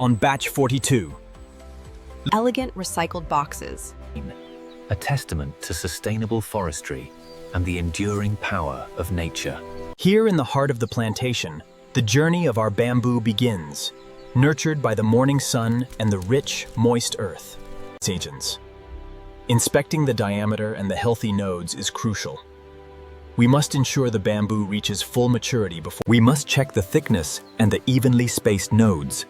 On batch 42. Elegant recycled boxes. A testament to sustainable forestry and the enduring power of nature. Here in the heart of the plantation, the journey of our bamboo begins, nurtured by the morning sun and the rich, moist earth. Inspecting the diameter and the healthy nodes is crucial. We must ensure the bamboo reaches full maturity before we must check the thickness and the evenly spaced nodes.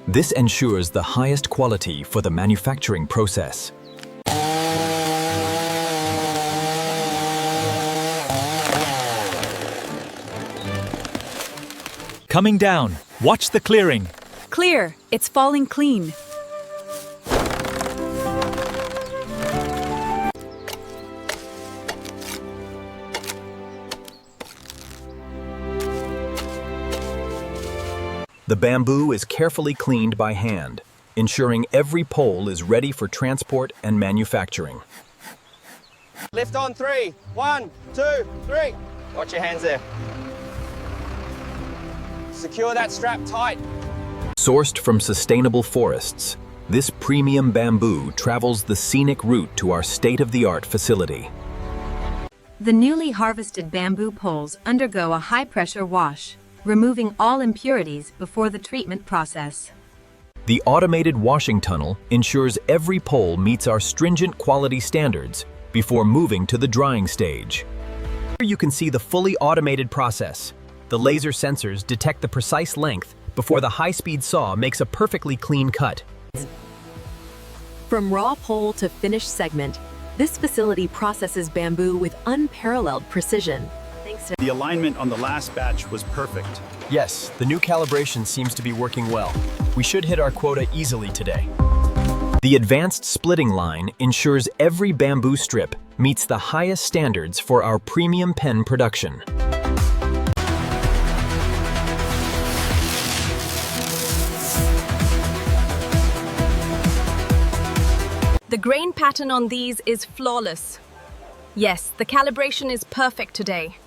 This ensures the highest quality for the manufacturing process. Coming down. Watch the clearing. Clear. It's falling clean. The bamboo is carefully cleaned by hand, ensuring every pole is ready for transport and manufacturing. Lift on 3. 1, 2, 3. Watch your hands there. Secure that strap tight. Sourced from sustainable forests, this premium bamboo travels the scenic route to our state-of-the-art facility. The newly harvested bamboo poles undergo a high-pressure wash, removing all impurities before the treatment process. The automated washing tunnel ensures every pole meets our stringent quality standards before moving to the drying stage. Here you can see the fully automated process. The laser sensors detect the precise length before the high-speed saw makes a perfectly clean cut. From raw pole to finished segment, this facility processes bamboo with unparalleled precision. The alignment on the last batch was perfect. Yes, the new calibration seems to be working well. We should hit our quota easily today. The advanced splitting line ensures every bamboo strip meets the highest standards for our premium pen production. The grain pattern on these is flawless. Yes, the calibration is perfect today.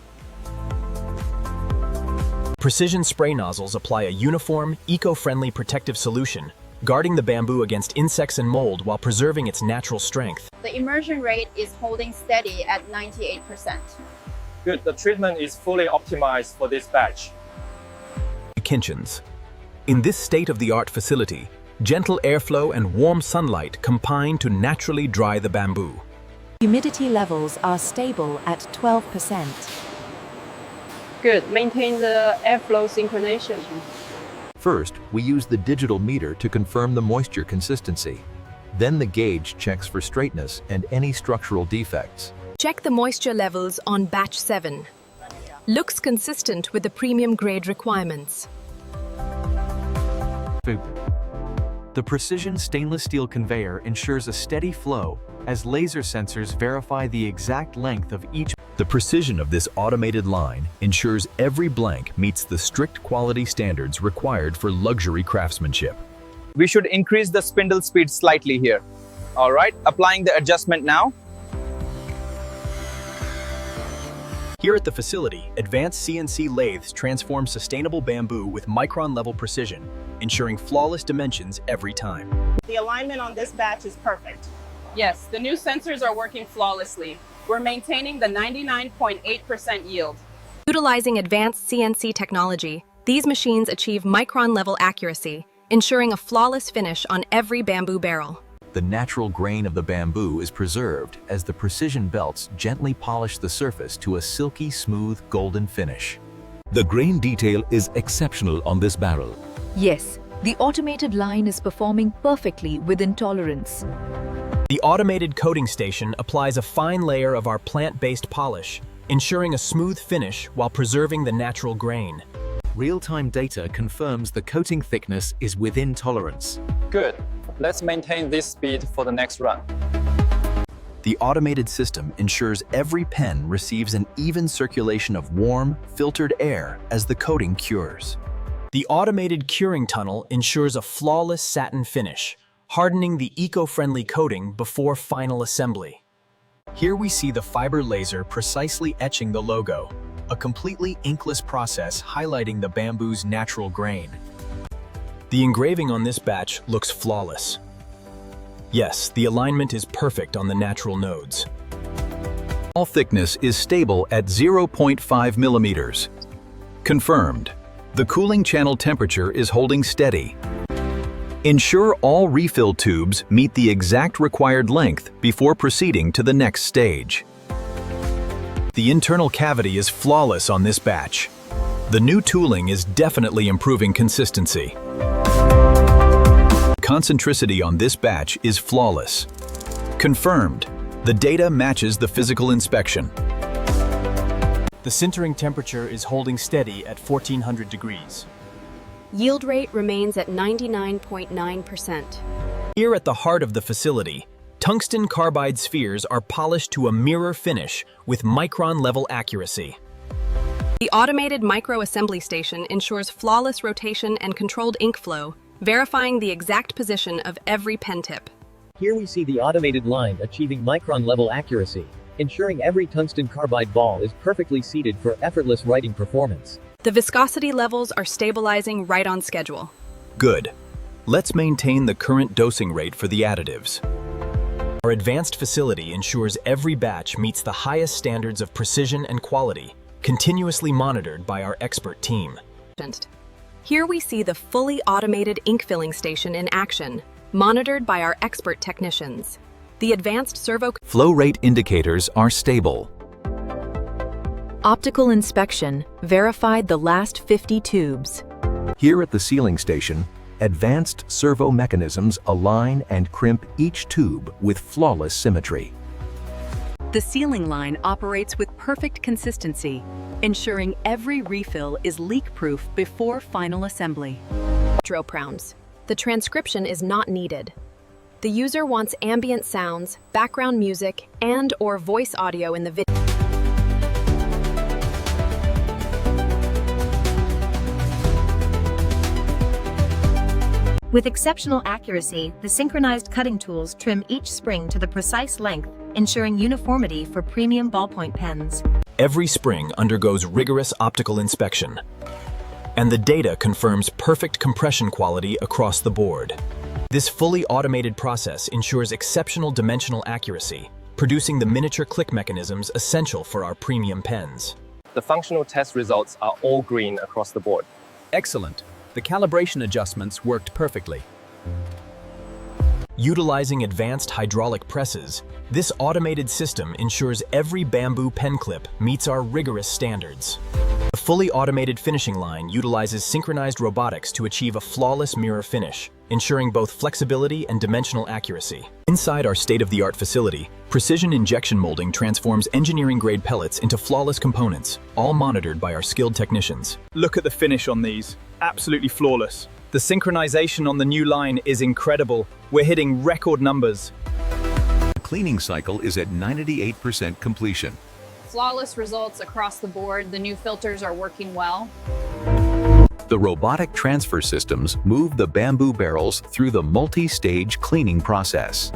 Precision spray nozzles apply a uniform, eco-friendly protective solution, guarding the bamboo against insects and mold while preserving its natural strength. The immersion rate is holding steady at 98%. Good, the treatment is fully optimized for this batch. Kitchens. In this state-of-the-art facility, gentle airflow and warm sunlight combine to naturally dry the bamboo. Humidity levels are stable at 12%. Good. Maintain the airflow synchronization. First, we use the digital meter to confirm the moisture consistency. Then the gauge checks for straightness and any structural defects. Check the moisture levels on batch 7. Looks consistent with the premium grade requirements. The precision stainless steel conveyor ensures a steady flow as laser sensors verify the exact length of each. The precision of this automated line ensures every blank meets the strict quality standards required for luxury craftsmanship. We should increase the spindle speed slightly here. All right, applying the adjustment now. Here at the facility, advanced CNC lathes transform sustainable bamboo with micron-level precision, ensuring flawless dimensions every time. The alignment on this batch is perfect. Yes, the new sensors are working flawlessly. We're maintaining the 99.8% yield. Utilizing advanced CNC technology, these machines achieve micron-level accuracy, ensuring a flawless finish on every bamboo barrel. The natural grain of the bamboo is preserved as the precision belts gently polish the surface to a silky, smooth, golden finish. The grain detail is exceptional on this barrel. Yes, the automated line is performing perfectly within tolerance. The automated coating station applies a fine layer of our plant-based polish, ensuring a smooth finish while preserving the natural grain. Real-time data confirms the coating thickness is within tolerance. Good. Let's maintain this speed for the next run. The automated system ensures every pen receives an even circulation of warm, filtered air as the coating cures. The automated curing tunnel ensures a flawless satin finish, hardening the eco-friendly coating before final assembly. Here we see the fiber laser precisely etching the logo, a completely inkless process highlighting the bamboo's natural grain. The engraving on this batch looks flawless. Yes, the alignment is perfect on the natural nodes. All thickness is stable at 0.5 millimeters. Confirmed. The cooling channel temperature is holding steady. Ensure all refill tubes meet the exact required length before proceeding to the next stage. The internal cavity is flawless on this batch. The new tooling is definitely improving consistency. Concentricity on this batch is flawless. Confirmed. The data matches the physical inspection. The sintering temperature is holding steady at 1400 degrees. Yield rate remains at 99.9%. Here at the heart of the facility, tungsten carbide spheres are polished to a mirror finish with micron-level accuracy. The automated micro-assembly station ensures flawless rotation and controlled ink flow, verifying the exact position of every pen tip. Here we see the automated line achieving micron-level accuracy, ensuring every tungsten carbide ball is perfectly seated for effortless writing performance. The viscosity levels are stabilizing right on schedule. Good. Let's maintain the current dosing rate for the additives. Our advanced facility ensures every batch meets the highest standards of precision and quality, continuously monitored by our expert team. Here we see the fully automated ink filling station in action, monitored by our expert technicians. The advanced servo Flow rate indicators are stable. Optical inspection verified the last 50 tubes. Here at the sealing station, advanced servo mechanisms align and crimp each tube with flawless symmetry. The sealing line operates with perfect consistency, ensuring every refill is leak-proof before final assembly. drill prongs. The transcription is not needed. The user wants ambient sounds, background music, and/or voice audio in the video. With exceptional accuracy, the synchronized cutting tools trim each spring to the precise length, ensuring uniformity for premium ballpoint pens. Every spring undergoes rigorous optical inspection, and the data confirms perfect compression quality across the board. This fully automated process ensures exceptional dimensional accuracy, producing the miniature click mechanisms essential for our premium pens. The functional test results are all green across the board. Excellent. The calibration adjustments worked perfectly. Utilizing advanced hydraulic presses, this automated system ensures every bamboo pen clip meets our rigorous standards. The fully automated finishing line utilizes synchronized robotics to achieve a flawless mirror finish, ensuring both flexibility and dimensional accuracy. Inside our state-of-the-art facility, precision injection molding transforms engineering-grade pellets into flawless components, all monitored by our skilled technicians. Look at the finish on these. Absolutely flawless. The synchronization on the new line is incredible. We're hitting record numbers. The cleaning cycle is at 98% completion. Flawless results across the board. The new filters are working well. The robotic transfer systems move the bamboo barrels through the multi-stage cleaning process.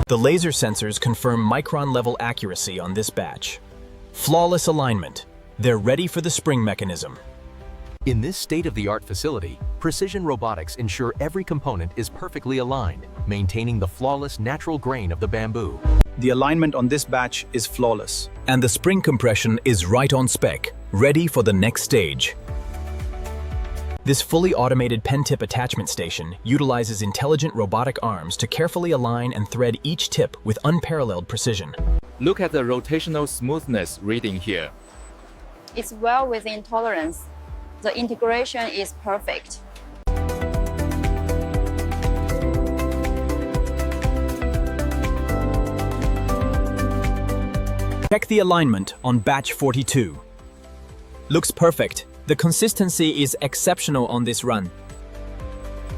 The laser sensors confirm micron-level accuracy on this batch. Flawless alignment. They're ready for the spring mechanism. In this state-of-the-art facility, precision robotics ensure every component is perfectly aligned, maintaining the flawless natural grain of the bamboo. The alignment on this batch is flawless. And the spring compression is right on spec, ready for the next stage. This fully automated pen tip attachment station utilizes intelligent robotic arms to carefully align and thread each tip with unparalleled precision. Look at the rotational smoothness reading here. It's well within tolerance. The integration is perfect. Check the alignment on batch 42. Looks perfect. The consistency is exceptional on this run.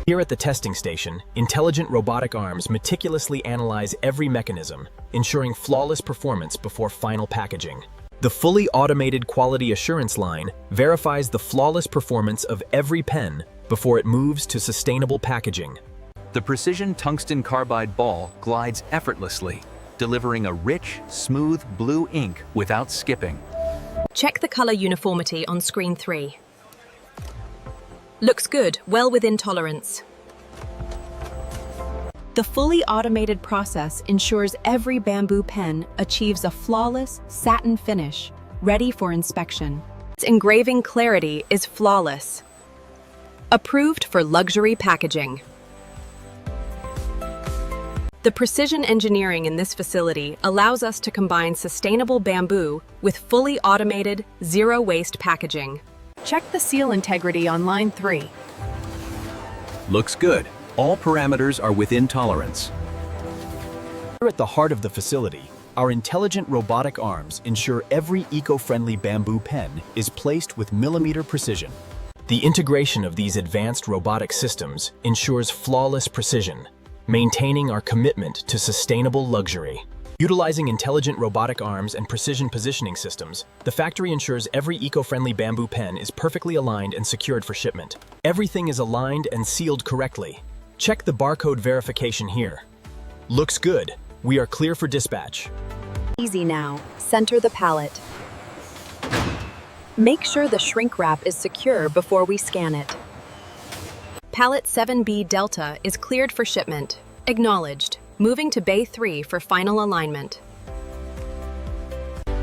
Here at the testing station, intelligent robotic arms meticulously analyze every mechanism, ensuring flawless performance before final packaging. The fully automated quality assurance line verifies the flawless performance of every pen before it moves to sustainable packaging. The precision tungsten carbide ball glides effortlessly, delivering a rich, smooth blue ink without skipping. Check the color uniformity on screen 3. Looks good, well within tolerance. The fully automated process ensures every bamboo pen achieves a flawless satin finish, ready for inspection. Its engraving clarity is flawless. Approved for luxury packaging. The precision engineering in this facility allows us to combine sustainable bamboo with fully automated, zero-waste packaging. Check the seal integrity on line 3. Looks good. All parameters are within tolerance. Here at the heart of the facility, our intelligent robotic arms ensure every eco-friendly bamboo pen is placed with millimeter precision. The integration of these advanced robotic systems ensures flawless precision, maintaining our commitment to sustainable luxury. Utilizing intelligent robotic arms and precision positioning systems, the factory ensures every eco-friendly bamboo pen is perfectly aligned and secured for shipment. Everything is aligned and sealed correctly. Check the barcode verification here. Looks good. We are clear for dispatch. Easy now. Center the pallet. Make sure the shrink wrap is secure before we scan it. Pallet 7B Delta is cleared for shipment. Acknowledged. Moving to Bay 3 for final alignment.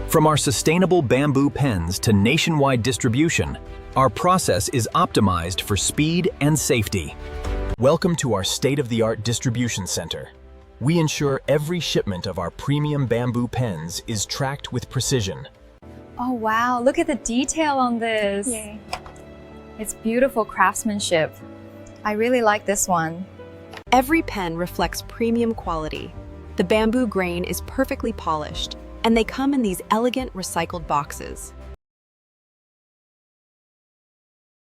From our sustainable bamboo pens to nationwide distribution, our process is optimized for speed and safety. Welcome to our state-of-the-art distribution center. We ensure every shipment of our premium bamboo pens is tracked with precision. Oh wow, look at the detail on this. Yay. It's beautiful craftsmanship. I really like this one. Every pen reflects premium quality. The bamboo grain is perfectly polished, and they come in these elegant recycled boxes.